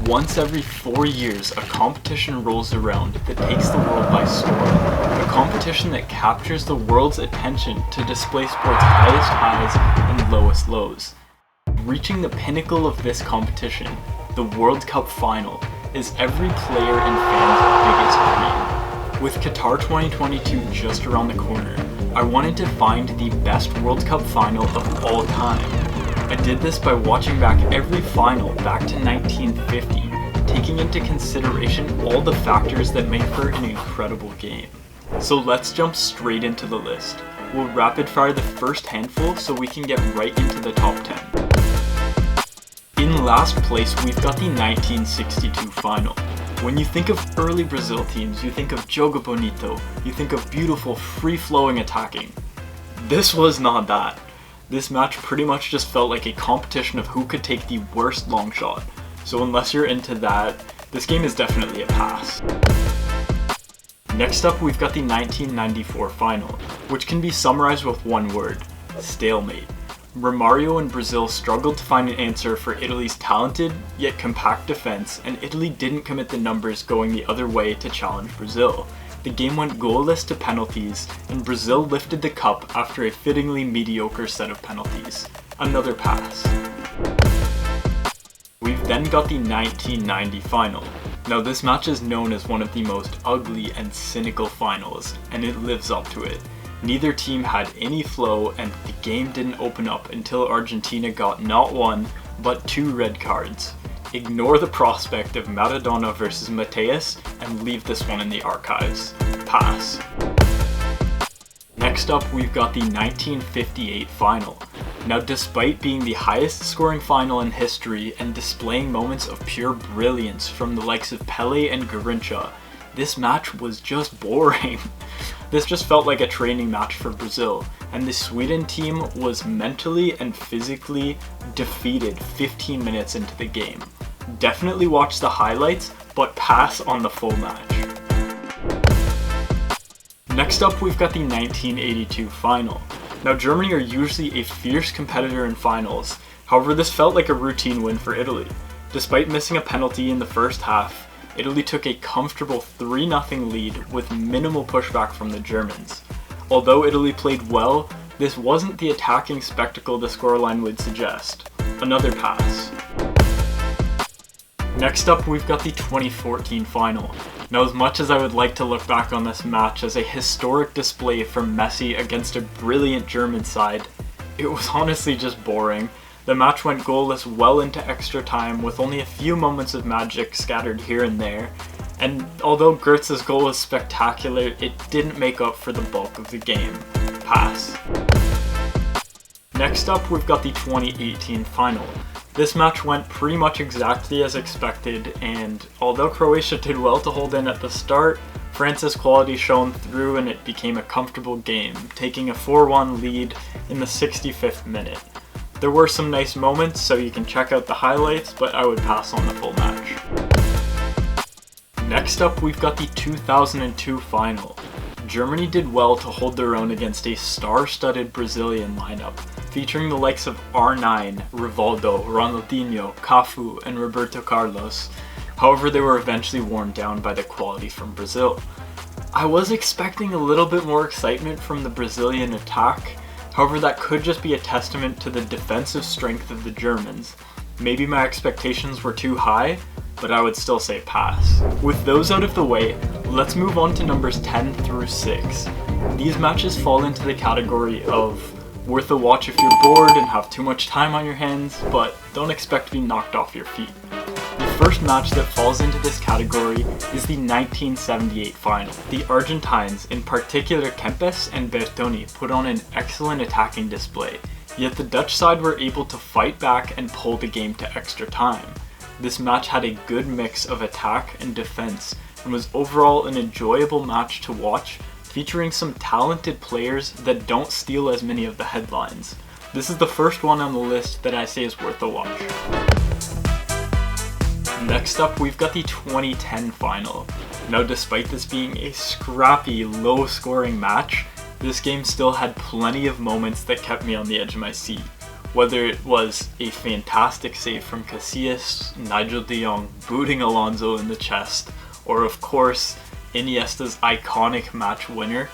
Once every 4 years, a competition rolls around that takes the world by storm. A competition that captures the world's attention to display sport's highest highs and lowest lows. Reaching the pinnacle of this competition, the World Cup final, is every player and fan's biggest dream. With Qatar 2022 just around the corner, I wanted to find the best World Cup final of all time. I did this by watching back every final back to 1950, taking into consideration all the factors that make for an incredible game. So let's jump straight into the list. We'll rapid fire the first handful so we can get right into the top 10. In last place, we've got the 1962 final. When you think of early Brazil teams, you think of jogo bonito, you think of beautiful, free-flowing attacking. This was not that. This match pretty much just felt like a competition of who could take the worst long shot. So unless you're into that, this game is definitely a pass. Next up, we've got the 1994 final, which can be summarized with one word: stalemate. Romario and Brazil struggled to find an answer for Italy's talented yet compact defense, and Italy didn't commit the numbers going the other way to challenge Brazil. The game went goalless to penalties, and Brazil lifted the cup after a fittingly mediocre set of penalties. Another pass. We've then got the 1990 final. Now this match is known as one of the most ugly and cynical finals, and it lives up to it. Neither team had any flow, and the game didn't open up until Argentina got not one, but 2 red cards. Ignore the prospect of Maradona versus Mateus and leave this one in the archives. Pass. Next up, we've got the 1958 final. Now, despite being the highest scoring final in history and displaying moments of pure brilliance from the likes of Pelé and Garrincha, this match was just boring. This just felt like a training match for Brazil, and the Sweden team was mentally and physically defeated 15 minutes into the game. Definitely watch the highlights, but pass on the full match. Next up, we've got the 1982 final. Now, Germany are usually a fierce competitor in finals. However, this felt like a routine win for Italy. Despite missing a penalty in the first half, Italy took a comfortable 3-0 lead with minimal pushback from the Germans. Although Italy played well, this wasn't the attacking spectacle the scoreline would suggest. Another pass. Next up, we've got the 2014 final. Now, as much as I would like to look back on this match as a historic display from Messi against a brilliant German side, it was honestly just boring. The match went goalless well into extra time with only a few moments of magic scattered here and there, and although Götze's goal was spectacular, it didn't make up for the bulk of the game. Pass. Next up, we've got the 2018 final. This match went pretty much exactly as expected, and although Croatia did well to hold in at the start, France's quality shone through and it became a comfortable game, taking a 4-1 lead in the 65th minute. There were some nice moments, so you can check out the highlights, but I would pass on the full match. Next up, we've got the 2002 final. Germany did well to hold their own against a star-studded Brazilian lineup, featuring the likes of R9, Rivaldo, Ronaldinho, Cafu, and Roberto Carlos. However, they were eventually worn down by the quality from Brazil. I was expecting a little bit more excitement from the Brazilian attack. However, that could just be a testament to the defensive strength of the Germans. Maybe my expectations were too high, but I would still say pass. With those out of the way, let's move on to numbers 10 through 6. These matches fall into the category of worth a watch if you're bored and have too much time on your hands, but don't expect to be knocked off your feet. The first match that falls into this category is the 1978 final. The Argentines, in particular Kempes and Bertoni, put on an excellent attacking display, yet the Dutch side were able to fight back and pull the game to extra time. This match had a good mix of attack and defense, and was overall an enjoyable match to watch, featuring some talented players that don't steal as many of the headlines. This is the first one on the list that I say is worth a watch. Next up, we've got the 2010 final. Now, despite this being a scrappy, low-scoring match, this game still had plenty of moments that kept me on the edge of my seat. Whether it was a fantastic save from Casillas, Nigel de Jong booting Alonso in the chest, or of course Iniesta's iconic match winner,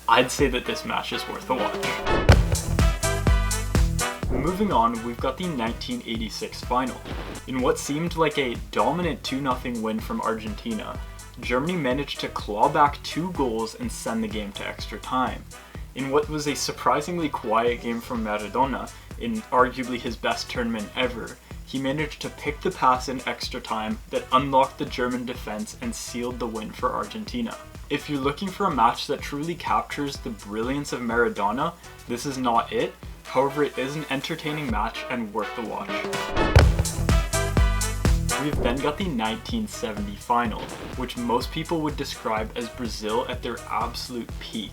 I'd say that this match is worth a watch. Moving on, we've got the 1986 final. In what seemed like a dominant 2-0 win from Argentina, Germany managed to claw back 2 goals and send the game to extra time. In what was a surprisingly quiet game from Maradona, in arguably his best tournament ever, he managed to pick the pass in extra time that unlocked the German defense and sealed the win for Argentina. If you're looking for a match that truly captures the brilliance of Maradona, this is not it. However, it is an entertaining match and worth the watch. We've then got the 1970 final, which most people would describe as Brazil at their absolute peak.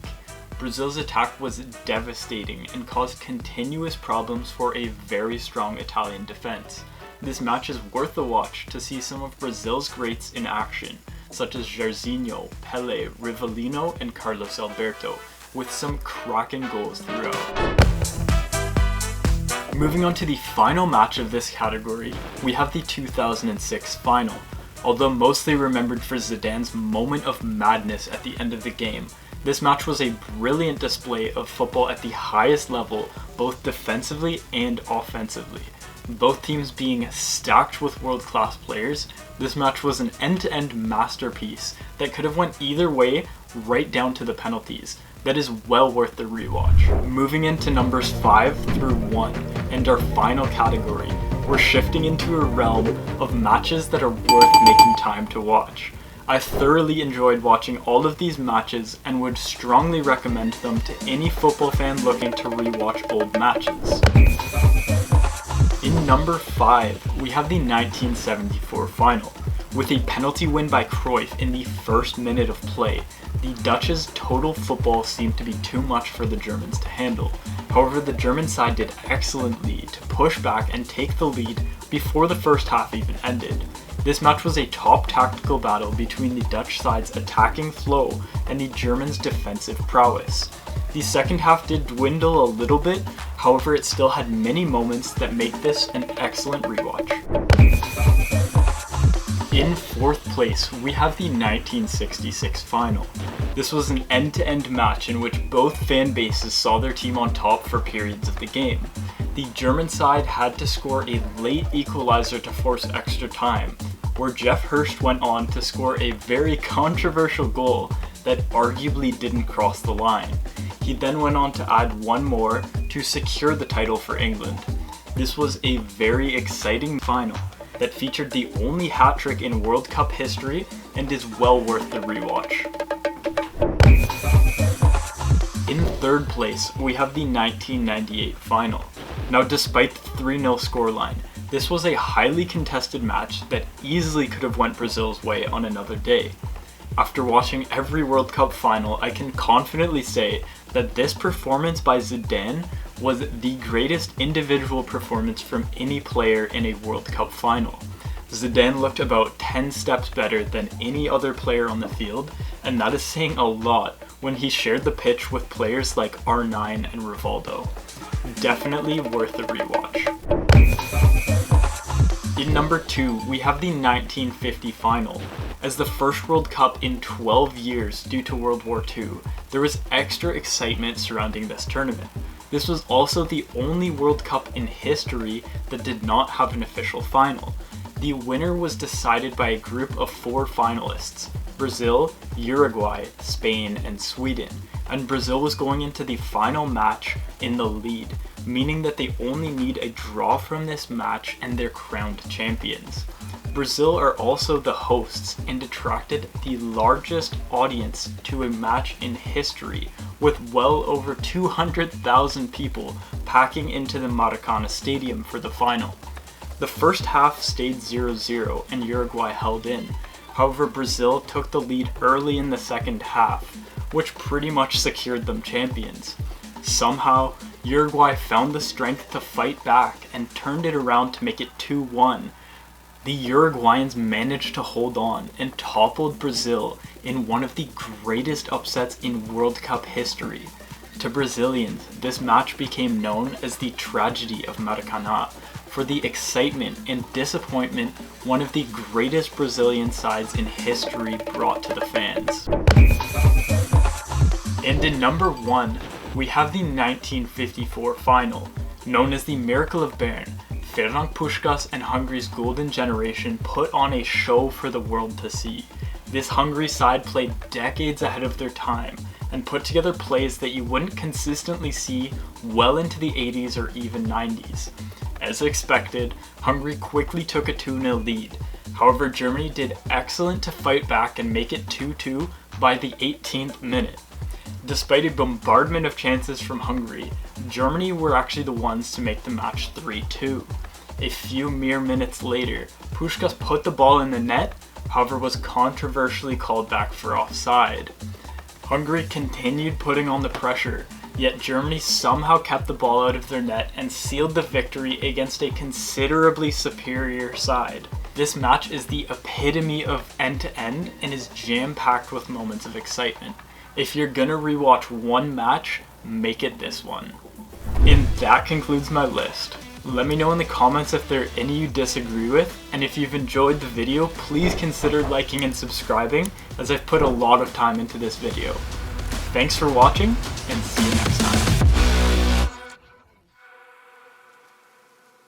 Brazil's attack was devastating and caused continuous problems for a very strong Italian defense. This match is worth a watch to see some of Brazil's greats in action, such as Jairzinho, Pelé, Rivellino, and Carlos Alberto, with some cracking goals throughout. Moving on to the final match of this category, we have the 2006 final. Although mostly remembered for Zidane's moment of madness at the end of the game, this match was a brilliant display of football at the highest level, both defensively and offensively. Both teams being stacked with world-class players, this match was an end-to-end masterpiece that could have went either way, right down to the penalties. That is well worth the rewatch. Moving into numbers 5 through 1, and our final category, we're shifting into a realm of matches that are worth making time to watch. I thoroughly enjoyed watching all of these matches and would strongly recommend them to any football fan looking to rewatch old matches. In number 5, we have the 1974 final. With a penalty win by Cruyff in the first minute of play, the Dutch's total football seemed to be too much for the Germans to handle. However, the German side did excellently to push back and take the lead before the first half even ended. This match was a top tactical battle between the Dutch side's attacking flow and the Germans' defensive prowess. The second half did dwindle a little bit, however it still had many moments that make this an excellent rewatch. In 4th place, we have the 1966 final. This was an end-to-end match in which both fan bases saw their team on top for periods of the game. The German side had to score a late equalizer to force extra time, where Jeff Hurst went on to score a very controversial goal that arguably didn't cross the line. He then went on to add one more to secure the title for England. This was a very exciting final that featured the only hat-trick in World Cup history and is well worth the rewatch. In 3rd place, we have the 1998 final. Now, despite the 3-0 scoreline, this was a highly contested match that easily could have went Brazil's way on another day. After watching every World Cup final, I can confidently say that this performance by Zidane was the greatest individual performance from any player in a World Cup final. Zidane looked about 10 steps better than any other player on the field, and that is saying a lot when he shared the pitch with players like R9 and Rivaldo. Definitely worth the rewatch. In number 2, we have the 1950 final. As the first World Cup in 12 years due to World War II, there was extra excitement surrounding this tournament. This was also the only World Cup in history that did not have an official final. The winner was decided by a group of 4 finalists: Brazil, Uruguay, Spain, and Sweden, and Brazil was going into the final match in the lead, meaning that they only need a draw from this match and they're crowned champions. Brazil are also the hosts and attracted the largest audience to a match in history, with well over 200,000 people packing into the Maracana Stadium for the final. The first half stayed 0-0 and Uruguay held in. However, Brazil took the lead early in the second half, which pretty much secured them champions. Somehow, Uruguay found the strength to fight back and turned it around to make it 2-1. The Uruguayans managed to hold on and toppled Brazil in one of the greatest upsets in World Cup history. To Brazilians, this match became known as the Tragedy of Maracanã for the excitement and disappointment one of the greatest Brazilian sides in history brought to the fans. And in number 1, we have the 1954 final, known as the Miracle of Bern. Ferenc Puskás and Hungary's golden generation put on a show for the world to see. This Hungary side played decades ahead of their time and put together plays that you wouldn't consistently see well into the 80s or even 90s. As expected, Hungary quickly took a 2-0 lead. However, Germany did excellent to fight back and make it 2-2 by the 18th minute. Despite a bombardment of chances from Hungary, Germany were actually the ones to make the match 3-2. A few mere minutes later, Puskás put the ball in the net, however was controversially called back for offside. Hungary continued putting on the pressure, yet Germany somehow kept the ball out of their net and sealed the victory against a considerably superior side. This match is the epitome of end-to-end and is jam-packed with moments of excitement. If you're gonna rewatch one match, make it this one. And that concludes my list. Let me know in the comments if there are any you disagree with, and if you've enjoyed the video, please consider liking and subscribing, as I've put a lot of time into this video. Thanks for watching, and see you next time.